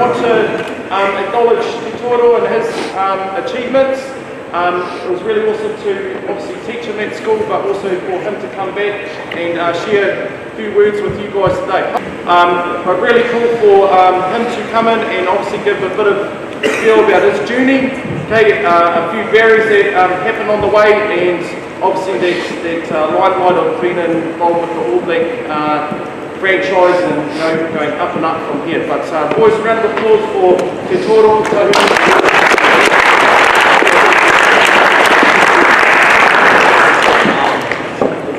want to acknowledge Toiroa and his achievements. It was really awesome to obviously teach him at school, but also for him to come back and share a few words with you guys today. But really cool for him to come in and obviously give a bit of feel about his journey. Okay, a few berries that happened on the way, and obviously that limelight of being involved with the All Black franchise and going up and up from here. But boys, a round of applause for Toiroa.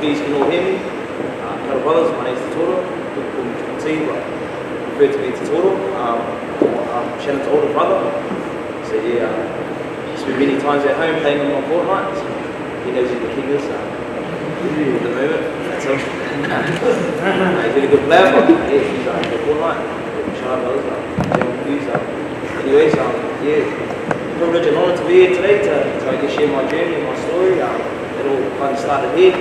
You can all hear me. Hello brothers, my name is Toiroa. People call me T, but refer to me as Toiroa. Shout out to older brother. So yeah, spent many times at home playing him on Fortnite. So he knows who the king is. At the moment, that's him. He's a really good player, but yeah, he's good Fortnite. Shout out brothers. Anyways, yeah, privilege and honour to be here today to I guess share my journey and my story. It all kind of started here.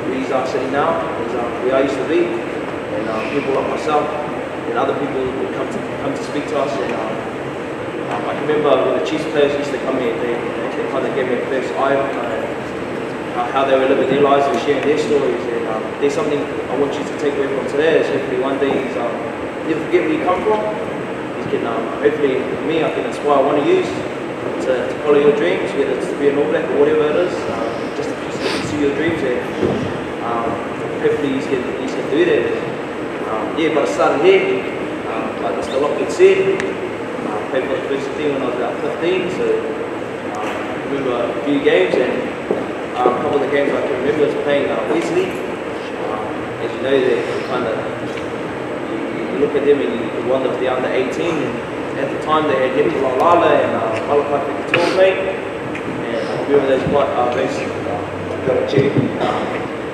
We are sitting now is where I used to be, and people like myself and other people would come to speak to us. And I can remember when the Chiefs players used to come here, they kind of gave me a first eye on how they were living their lives and sharing their stories. And there's something I want you to take away from today. Is hopefully one day is never forget where you come from. You can hopefully for me I can inspire one of you to follow your dreams, whether it's to be an All Black or whatever it is, just to pursue your dreams. And hopefully you can do that. Yeah, but I started here, like Mr. Lockwood said, played for the first team when I was about 15, so I remember a few games, and a couple of the games I can remember was playing Wesley. As you know, they kind of, you look at them and you wonder if they're under 18, and at the time they had Nicky Lala and Malakai Fikatua playing, and I remember those quite basic, got a check.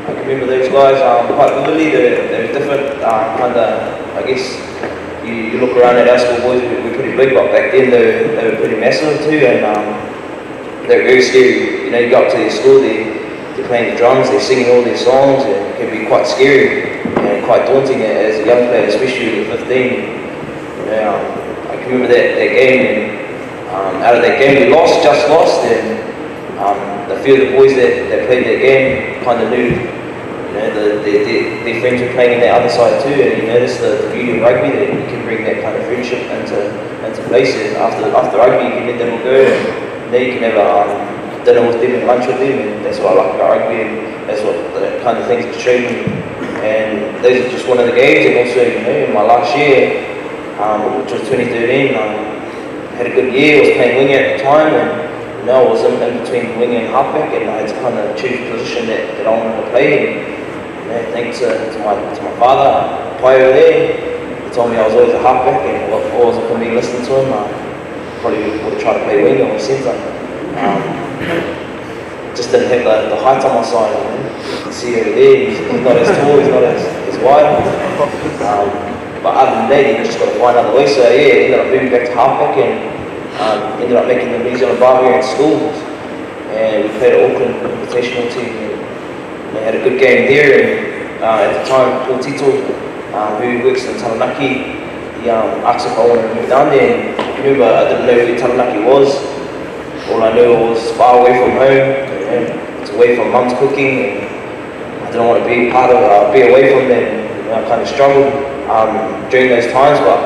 I can remember those guys quite vividly. They're different, kind of, I guess, you look around at our school boys, we're pretty big, but back then they were pretty massive too, and they're very scary. You know, you go up to their school, they're playing the drums, they're singing all their songs, and it can be quite scary and quite daunting as a young player, especially when you're 15. You know, I can remember that game, and out of that game we just lost, and a few of the boys that played that game kind of knew, you know, their friends were playing in the other side too, and you notice the beauty of rugby, that you can bring that kind of friendship into place. And after rugby you can let them all go, and then you can have dinner with them and lunch with them, and that's what I like about rugby, and that's what the kind of things that showed me. And those are just one of the games. And also, you know, in my last year, which was 2013, I had a good year. I was playing winger at the time, and you know, I was in between winger and halfback, and I had to kind of choose a position that I wanted to play. And you know, thanks to my father, Toiroa there, he told me I was always a halfback, and if I wasn't going to be listening to him, I probably would have tried to play winger or centre. Just didn't have the height on my side. You can see over there, he's not as tall, he's not as wide. But other than that, you just got to find other ways. So yeah, ended up moving back to halfback, and ended up making the New Zealand bar here in schools, and we played at Auckland Invitational team, and they had a good game there. And at the time, Paul Tito, who works in Taranaki, he asked if I wanted to move down there. And I remember I didn't know where Taranaki was. All I knew was far away from home, it's away from mum's cooking, and I didn't want to be be away from them. You know, I kind of struggled during those times, but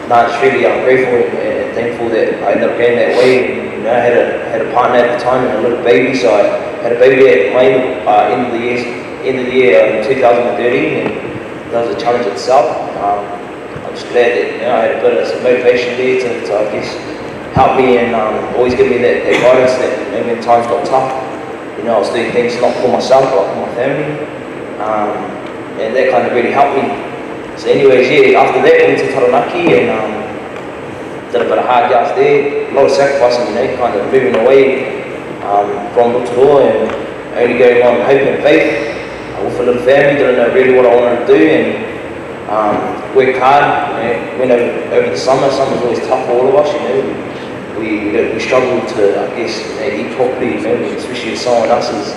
now it's really grateful and thankful that I ended up going that way. You know, I had a partner at the time and a little baby, so I had a baby at my end of the year in 2013, and that was a challenge itself. I'm just glad that, you know, I had a bit of some motivation there to I guess help me, and always give me that guidance that, you know, when times got tough, you know, I was doing things not for myself but for my family, and that kind of really helped me. So anyways, yeah, after that I went to Taranaki and did a bit of hard yards there, a lot of sacrificing, you know, kind of moving away from Toiroa and only going on hope and faith with a little family. Didn't know really what I wanted to do, and worked hard. You know, went over the summer. Summer's always tough for all of us, you know. We struggled to, I guess, you know, eat properly, you know, especially if someone else is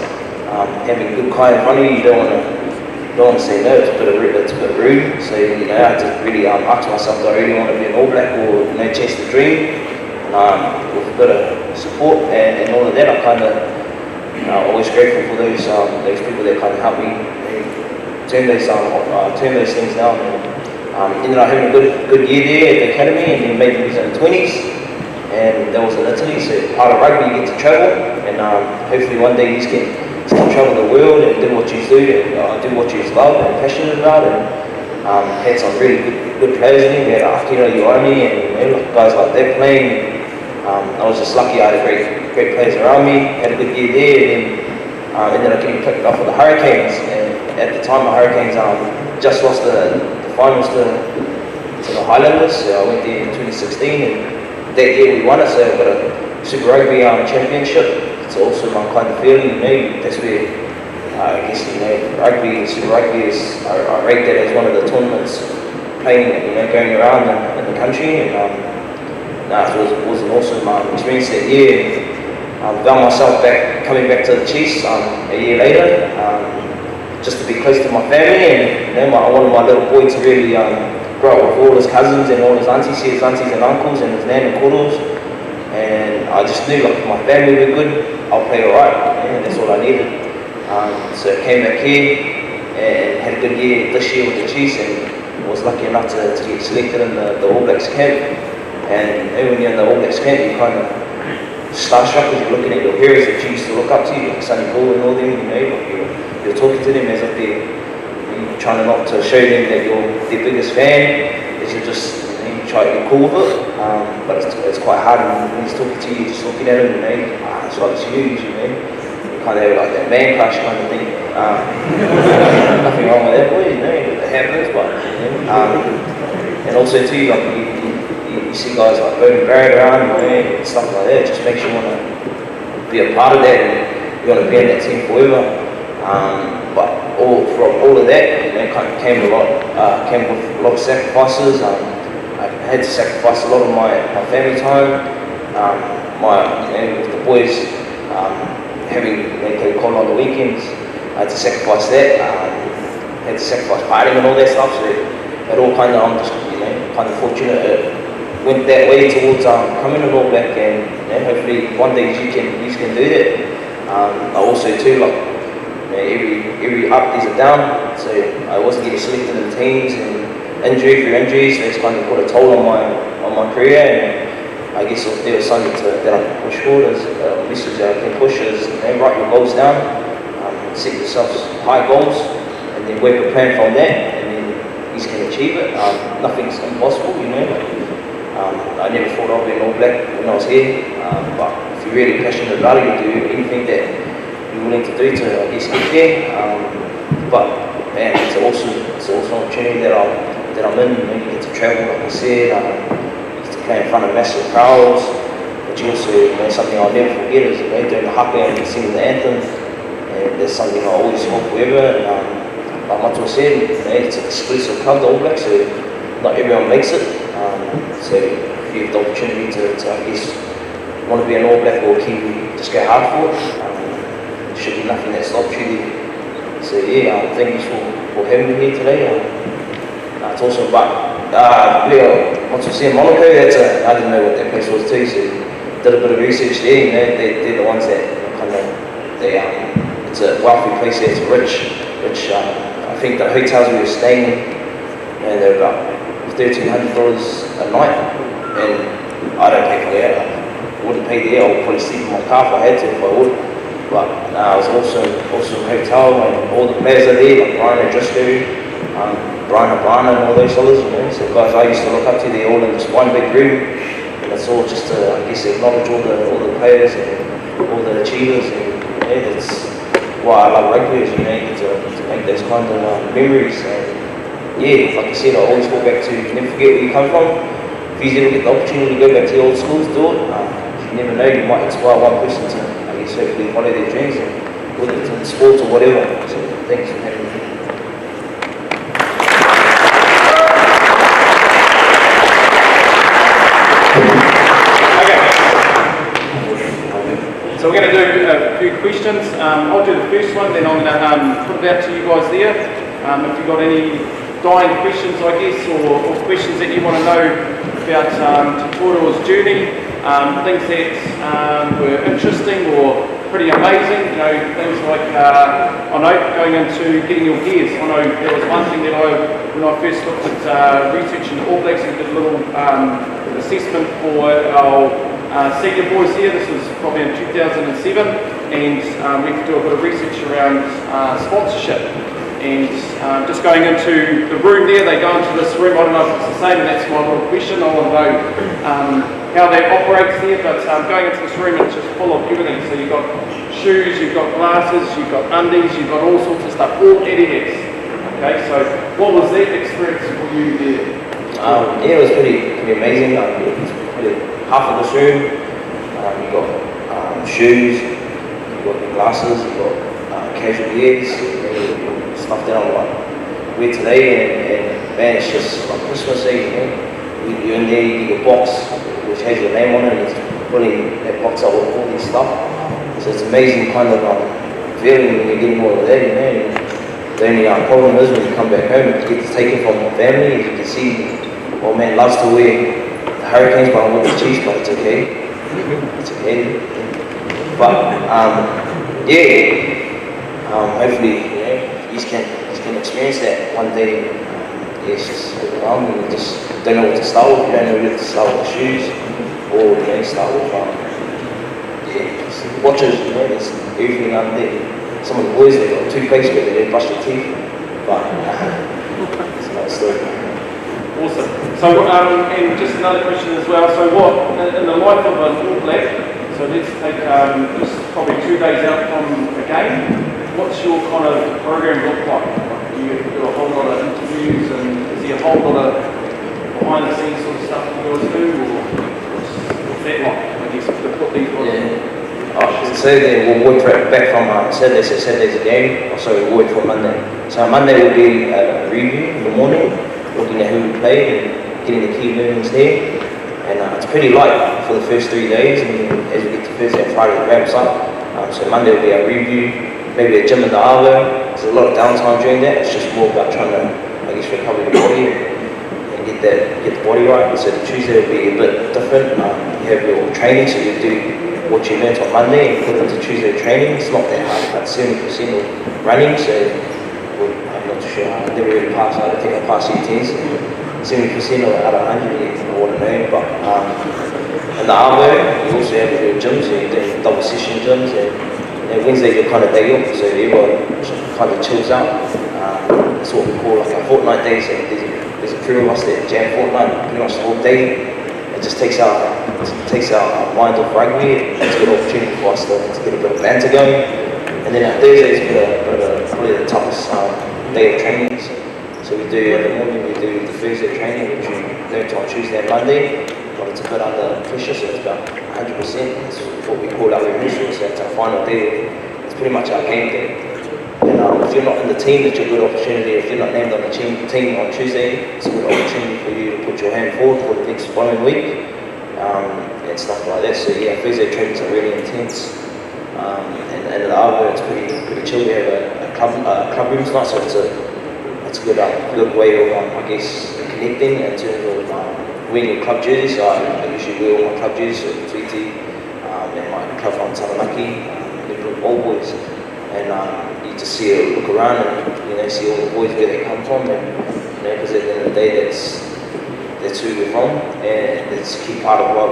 having good kind in front of you. You don't want to don't want to say no, it's a bit rude. So you know, I had to really ask myself, do I really want to be an All Black or chase the dream? With a bit of support and all of that, I kind of always grateful for those people that kind of helped me turn those things down. Ended up having a good year there at the academy, and then made it in the 20s, and that was in Italy. So part of rugby, you get to travel, and hopefully one day you can travel the world and do what you do, and do what you love and passionate about. And had some really good players in there. We had Tahuriorangi and guys like that playing. I was just lucky I had great players around me, had a good year there, and ended up getting picked up for the Hurricanes. And at the time the Hurricanes just lost the finals to the Highlanders. So I went there in 2016, and that year we won it, so I got a Super Rugby championship. It's also my kind of feeling, that's where I guess rugby, Super Rugby I rate that as one of the tournaments playing, going around in the country. And it was an awesome experience that year. I found myself coming back to the Chiefs a year later, just to be close to my family, and I wanted my little boy to really grow up with all his cousins and all his aunties and uncles and his nan and koros. And I just knew if my family were good, I'll play alright, and that's all I needed. So I came back here and had a good year this year with the Chiefs, and was lucky enough to get selected in the All Blacks camp. And when you're in the All Blacks camp, you kind of starstruck because you're looking at your heroes that you used to look up to, like Sonny Bull and all them, you're talking to them as if you're trying not to show them that you're their biggest fan, that you're just try to be cool with it, but it's quite hard when he's talking to you, just looking at him, it's like it's huge, you kind of have like that man crush kind of thing. Nothing wrong with that boy, it happens, but and also too, like you see guys like Bowden Barrett around, and stuff like that. It just makes you want to be a part of that, and you want to be in that team forever. But from all of that, kind of came with a lot of sacrifices. I had to sacrifice a lot of my family time. With the boys having call on the weekends, I had to sacrifice that. I had to sacrifice partying and all that stuff. So it all kind of, I'm just kind of fortunate. Went that way towards coming an All Black, and hopefully one day you can do that. I also too every up there's a down, so I wasn't getting selected in teams, and injuries, so it's kind of put a toll on my career. And I guess if there was something that I can push forward, as a message that I can push is write your goals down, set yourself high goals, and then work a plan from that, and then you can achieve it. Nothing's impossible, I never thought I'd be an All Black when I was here, but if you're really passionate about it, you do anything that you're willing to do to, I guess, get there. But man, it's an awesome opportunity that I'm in. You get to travel, like I said, you get to play in front of massive crowds. But you also, something I'll never forget is doing the haka and singing the anthem, and that's something I always hold forever. And like Matua said, it's an exclusive club, the All Blacks, so not everyone makes it. So if you have the opportunity to I guess, want to be an All Black or Kiwi, just go hard for it. There should be nothing that stops you. So yeah, thank you for having me here today. It's awesome, but once we see in Monaco, I didn't know what that place was too, so did a bit of research there. They're the ones that it's a wealthy place there, it's rich. I think the hotels we were staying in, they're about $1,300 a night, and I don't pay for that. I wouldn't pay there. I would probably sleep in my car if I had to, if I would. But it was awesome hotel, and all the players are there, like Brian Driscoll, Brian O'Brien and all those fellas, So guys I used to look up to, they're all in this one big room, and it's all just to, I guess, acknowledge all the players and all the achievers, and that's why I love rugby, is to make those kind of memories. And like I said, I always go back to, never forget where you come from. If you ever get the opportunity to go back to your old schools, do it. You never know, you might inspire one person to, I guess, hopefully follow their dreams, and whether it's in sports or whatever. So thanks for having me. So we're going to do a few questions. I'll do the first one, then I'm going to put it out to you guys there. if you've got any dying questions, I guess, or questions that you want to know about Toiroa's journey, things that were interesting or pretty amazing, you know, things like, I know, going into getting your gears. I know there was one thing that when I first looked at researching All Blacks, we did a little assessment for our senior boys here. This was probably in 2007, and we could do a bit of research around sponsorship. And just going into the room there, they go into this room, I don't know if it's the same, and that's my little question. I want to know how that operates there, but going into this room, it's just full of everything. So you've got shoes, you've got glasses, you've got undies, you've got all sorts of stuff, all Adidas. Okay, so what was that experience for you there? Yeah, it was pretty amazing. Probably half of this room, you've got shoes, you've got glasses, you've got casual gears, stuff that I'm like wear today, and man, it's just like Christmas Eve, you know. You're in there, you get your box which has your name on it, and it's pulling that box out with all this stuff. So it's amazing kind of feeling when you're getting all of that, you know. And the only problem is when you come back home, it gets taken from the family. As you can see, old man loves to wear the Hurricanes, but I want the Chiefs, but it's okay. It's okay. But hopefully, you know, he's can experience that one day. It's just overwhelming. You just don't know what to start with. You don't know whether to start with the shoes or start with watches. You know, there's everything under there. Some of the boys, they've got toothpaste where they brush their teeth, but it's another story. Awesome. So, and just another question as well. So, what in the life of an All Black? So let's take just probably 2 days out from a game. What's your kind of program look like? Do you do a whole lot of interviews, and is there a whole lot of behind the scenes sort of stuff you guys do, or what's that like? I guess to put these on. So then we'll work back from Saturday, so Saturday's a game, so we'll work for Monday. So Monday will be a review in the morning, looking at who we played and getting the key movements there. And it's pretty light for the first 3 days, and then as we get to Thursday and Friday it ramps up. So Monday will be a review, maybe a gym in the Arvo. There's a lot of downtime during that. It's just more about trying to, I guess, recover the body and get the body right. So Tuesday will be a bit different. You have your training, so you do what you learnt on Monday and put it into Tuesday training. It's not that hard, about 70% of running, so I'm not too sure. I never really passed. I don't think I passed U10s. 70% out of 100, I want to know. But in the Arvo, you also have your gyms, so you're doing double session gyms. And Wednesday's your kind of day off, so everyone kind of chills out. That's what we call like a fortnight day. So there's a crew of us that jam fortnight pretty much the whole day. It just takes our mind off rugby. It's a good opportunity for us to get a bit of banter going. And then our Thursday's probably the toughest day of training. So we do in the morning, we do the Thursday training, which we learn on Tuesday and Monday. But it's a bit under pressure, so it's about 100%. It's what we call our rehearsal, so it's our final day. It's pretty much our game day. And if you're not in the team, it's a good opportunity. If you're not named on the team on Tuesday, it's a good opportunity for you to put your hand forward for the next following week and stuff like that. So yeah, Thursday trainings are really intense. And at the Arvo, it's pretty chill. We have a club room tonight, so it's a good way of I guess connecting in terms of wearing your club jersey. So I usually wear all my club jerseys, so Tweety, and my club from Taranaki, all boys. And you just look around and see all the boys where they come from, and because at the end of the day that's who we're from, and it's a key part of why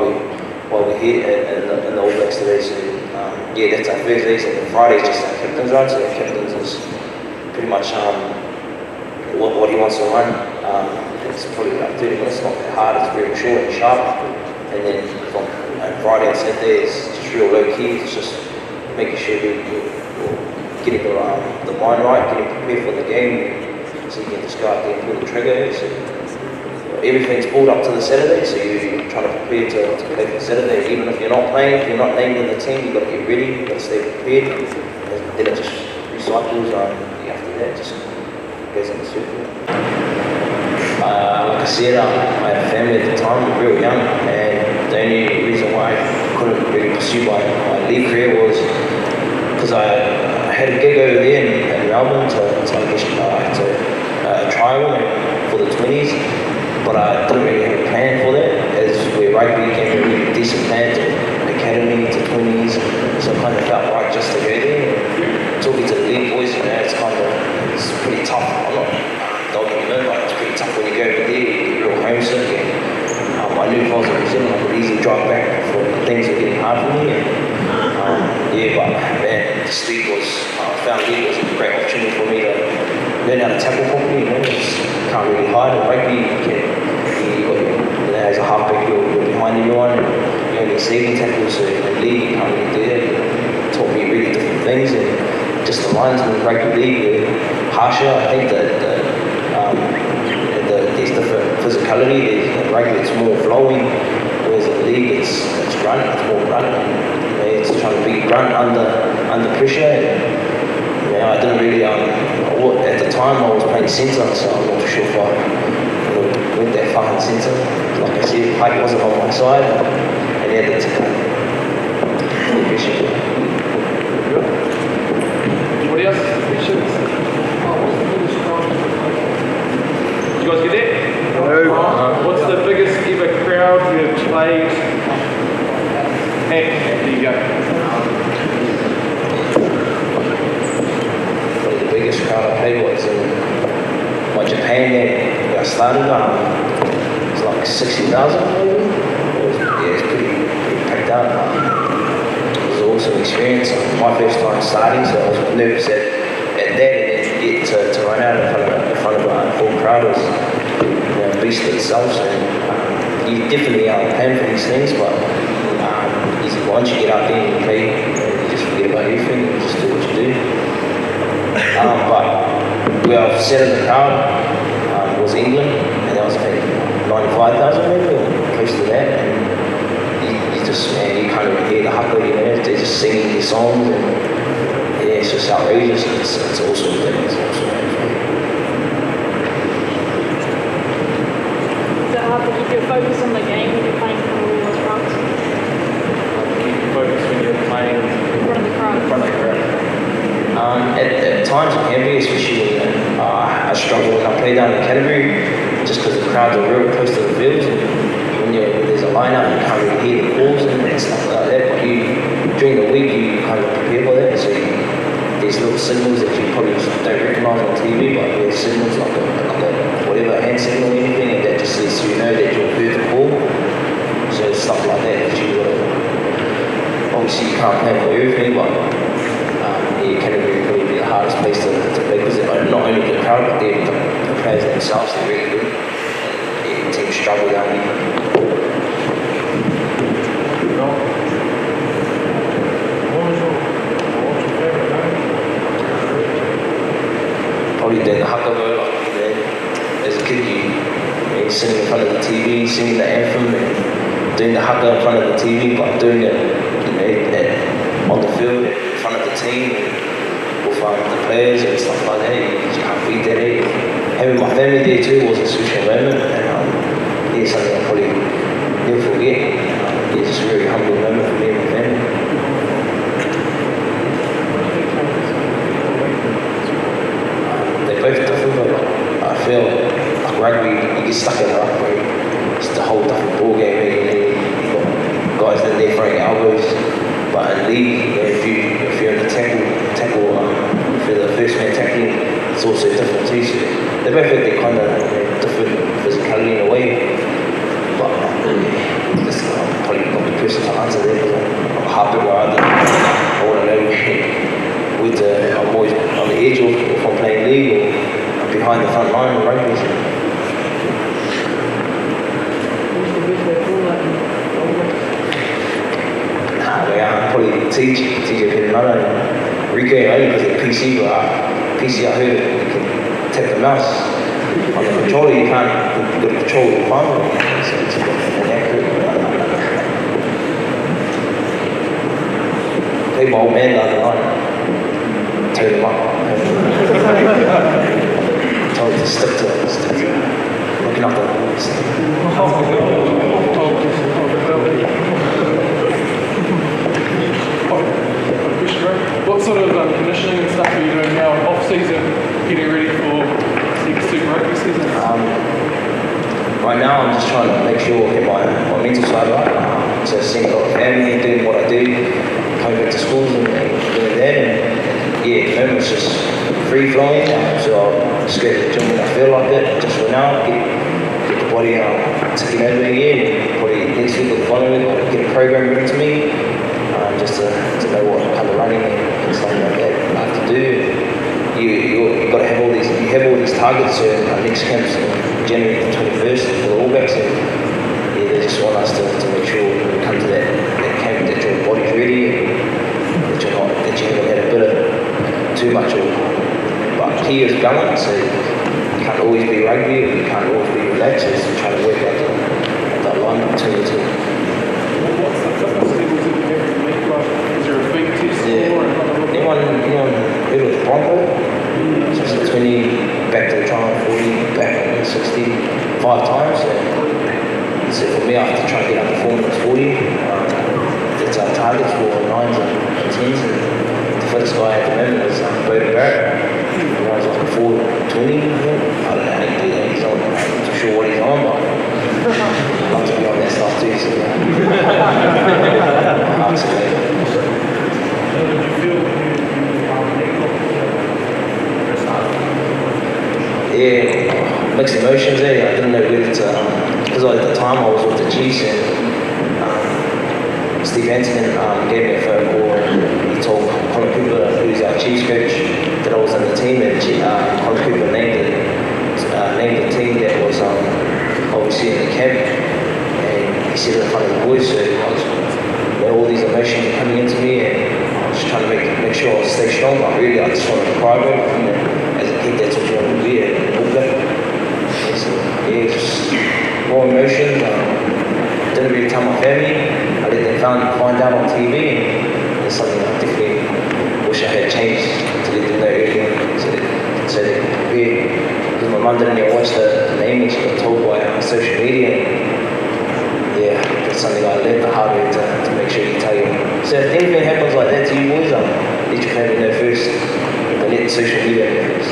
we're here in the All Blacks today. So yeah, that's our Thursdays, and then Fridays just our captain's run. So our captain's is pretty much what he wants to run. It's probably about 30 minutes, not that hard. It's very short and sharp. And then from Friday and Saturday it's just real low key. It's just making sure you're getting the mind right, getting prepared for the game, so you can just go out there and pull the trigger. So everything's pulled up to the Saturday, so you're trying to prepare to play for Saturday. Even if you're not playing, if you're not named in the team, you've got to get ready, you've got to stay prepared. And then it just recycles after that, just goes in the circle. Like I said, I had a family at the time, we were real young, and the only reason why I couldn't really pursue my league career was because I had a gig over there in Melbourne to Toiroa for the 20s, but I didn't really have a plan for that, as where rugby became a really decent plan to academy to 20s, so I kind of felt right just to go there. Talking to the league boys, it's pretty tough. I'm not, don't get me wrong, but it's pretty tough when you go over there, you get real homesick, and I knew if I was in New Zealand, I could easily drive back for things were getting hard for me. But man, this league I found league was a great opportunity for me to learn how to tackle properly. Just can't really hide. In rugby, as a halfback, you're behind everyone, and you're only saving tackles, so in the league, you can't really do that. It taught me really different things, and just the lines in the rugby league were harsher. I think that there's different physicality. In rugby, it's more flowing, whereas in the league, it's grunt, it's more grunt. It's trying to be grunt under pressure. And, I didn't really, at the time I was playing centre, so I'm not too sure if I went that far in centre. Like I said, height wasn't on my side, and he had to take the pressure. Anybody else? Questions? Did you guys get that? No. What's the biggest ever crowd you've played at? There you go. Probably the biggest crowd I played was in my Japan where I started. It was like 60,000 maybe. It's pretty packed out. It was an awesome experience. My first time starting, so I was nervous at that, and then to get to run out in front of a full crowd was a beast itself. So you definitely plan for these things, but once you get out there and you play, you just forget about everything and just do what you do. But where I've sat in the crowd was England, and that was I think 95,000 maybe, or close to that. And you just, you kind of hear the haka, they're just singing these songs, and it's just outrageous. It's awesome. It's awesome. Is it hard to keep your focus on the game when you're playing for all those crowds? Focus when you're playing In front of the crowd. in front of the crowd. At times it can be, especially when I struggle when I play down in Canterbury, just because the crowds are real close to the fields, and when there's a line-up, you can't really hear the calls and stuff like that. But during the week, you kind of prepare for that. So there's little signals that you probably don't recognise on TV, but there's signals like a whatever hand signal or anything, and that just lets you know that you've heard the call. So stuff like that you obviously you can't play for everything, but Canterbury probably be the hardest place to play, because not only the crowd, but the players themselves, they're really good. And teams struggle down there. Probably doing the haka bro, as a kid you're sitting in front of the TV, singing the anthem, and doing the haka in front of the TV, but doing it on the field in front of the team with the players and stuff like that. You can't beat that. Having my family there too was a special moment, and something I probably never forget. It's just a really humbling moment for me and my family. They're both different, but I feel like rugby, you get stuck in rugby, it's the whole different ball game. You've got guys in there throwing elbows. But in league, if you're in the tackle, if you're the first man tackling, it's also different too. So they both have their kind of different physicality in a way. But I'm probably not the person to answer that, because I'm a halfback rider. I want to know whether I'm always on the edge, or if I'm playing league, or behind the front line of rugby. Probably TJ Pinamana and Rico only because of the PC, but PC I heard you can tap the mouse on the controller, you can't get the control of the palm, so it's inaccurate. Play my old man down the line, turn him up. Told him to stick to it, looking up the What sort of conditioning and stuff are you doing now off season? my mental side right. So seeing a lot of family and doing what I do, coming back to schools and doing that, and yeah, at the moment it's just free flowing. So I'll just go to the gym when I feel like it, just for now, get the body ticking over again, and probably next week or the following week I'll get a program written to me, just to know what kind of running and stuff like that I have to do. You've got to have all these targets. So next camp's January the 21st for the All Blacks, and yeah, they just want us to make sure when we come to that camp that your body's ready, and that you haven't had a bit of too much. But key is balance. So you can't always be rugby, or you can't always be relaxed. So it's trying to work out the alignment between the two. What's the fitness levels that you have to make? Like, is there a big test score? Anyone heard of the Bronco? So it's 20, back to the trial, 40, back to 60, 5 times. So for me, I have to try and get up to 4 minutes 40. That's our targets for 9s and 10s. And the fittest guy at the moment is Boda Barrett. He runs like 4:20. I don't know how to do that. I'm not too sure what he's on, but I'd love to be on that stuff too. So yeah, mixed emotions there. I didn't know whether to, because at the time I was with the Chiefs, and Steve Antonin gave me a phone call, and he told Colin Cooper, who's our Chiefs coach, that I was in the team, and Colin Cooper named the team that was obviously in the camp, and he said it in front of the boys. So all these emotions were coming into me, and I was just trying to make sure I stay strong. But really, I just wanted to cry about it. As a kid, that's what you want to be, and all that. So, yeah, just more emotions. Didn't really tell my family. I let them find out on TV, and it's something I definitely wish I had changed to let them know earlier, so they can prepare. Because my mum didn't even watch the name, and she got told by social media. Yeah, that's something I learned the hard way to make sure you tell you. So if anything happens like that to you boys, let your family know first. Don't let social media know first.